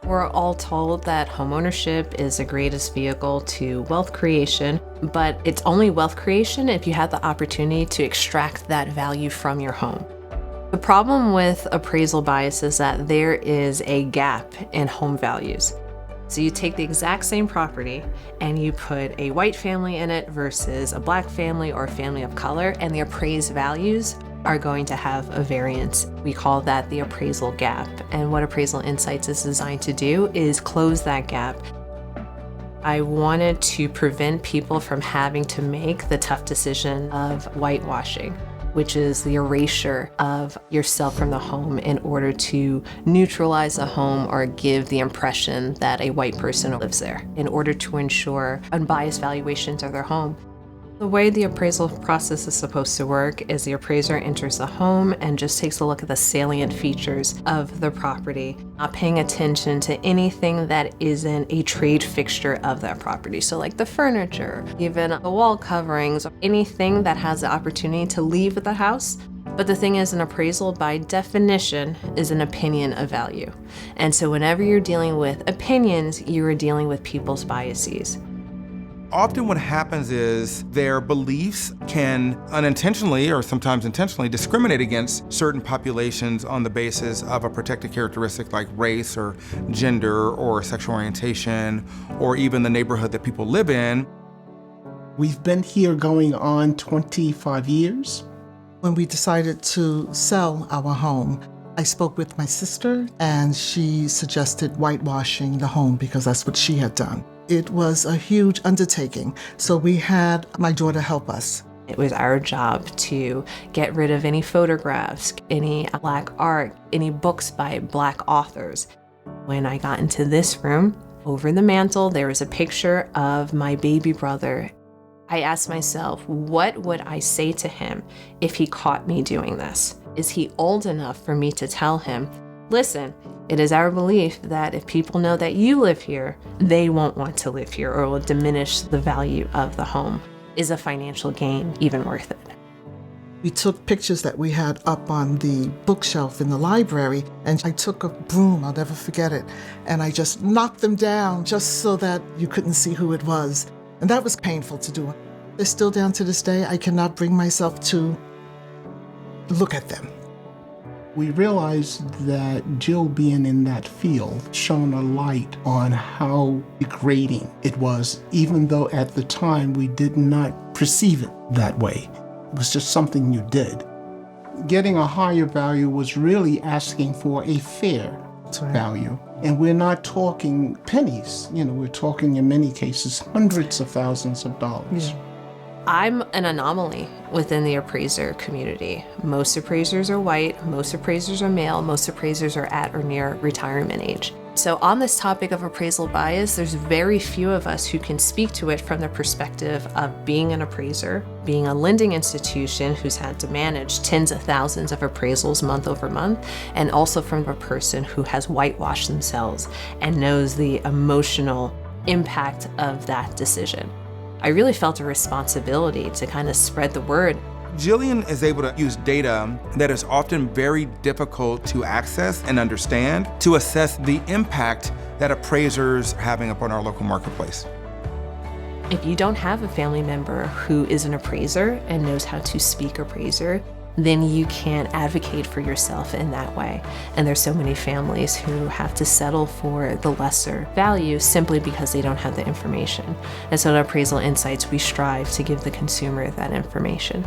We're all told that homeownership is the greatest vehicle to wealth creation, but it's only wealth creation if you have the opportunity to extract that value from your home. The problem with appraisal bias is that there is a gap in home values. So you take the exact same property and you put a white family in it versus a black family or a family of color, and the appraised values are going to have a variance. We call that the appraisal gap. And what Appraisal Insights is designed to do is close that gap. I wanted to prevent people from having to make the tough decision of whitewashing, which is the erasure of yourself from the home in order to neutralize a home or give the impression that a white person lives there, in order to ensure unbiased valuations of their home. The way the appraisal process is supposed to work is the appraiser enters the home and just takes a look at the salient features of the property, not paying attention to anything that isn't a trade fixture of that property. So like the furniture, even the wall coverings, anything that has the opportunity to leave the house. But the thing is, an appraisal by definition is an opinion of value. And so whenever you're dealing with opinions, you are dealing with people's biases. Often what happens is their beliefs can unintentionally or sometimes intentionally discriminate against certain populations on the basis of a protected characteristic like race or gender or sexual orientation or even the neighborhood that people live in. We've been here going on 25 years. When we decided to sell our home, I spoke with my sister and she suggested whitewashing the home because that's what she had done. It was a huge undertaking, so we had my daughter help us. It was our job to get rid of any photographs, any black art, any books by black authors. When I got into this room, over the mantle, there was a picture of my baby brother. I asked myself, what would I say to him if he caught me doing this? Is he old enough for me to tell him, listen, it is our belief that if people know that you live here, they won't want to live here or will diminish the value of the home. Is a financial gain even worth it? We took pictures that we had up on the bookshelf in the library, and I took a broom, I'll never forget it, and I just knocked them down just so that you couldn't see who it was. And that was painful to do. They're still down to this day. I cannot bring myself to look at them. We realized that Jill being in that field shone a light on how degrading it was, even though at the time we did not perceive it that way. It was just something you did. Getting a higher value was really asking for a fair value. And we're not talking pennies, we're talking in many cases hundreds of thousands of dollars. Yeah. I'm an anomaly within the appraiser community. Most appraisers are white, most appraisers are male, most appraisers are at or near retirement age. So on this topic of appraisal bias, there's very few of us who can speak to it from the perspective of being an appraiser, being a lending institution who's had to manage tens of thousands of appraisals month over month, and also from a person who has whitewashed themselves and knows the emotional impact of that decision. I really felt a responsibility to kind of spread the word. Jillian is able to use data that is often very difficult to access and understand to assess the impact that appraisers are having upon our local marketplace. If you don't have a family member who is an appraiser and knows how to speak appraiser, then you can't advocate for yourself in that way. And there's so many families who have to settle for the lesser value simply because they don't have the information. And so at Appraisal Insights, we strive to give the consumer that information.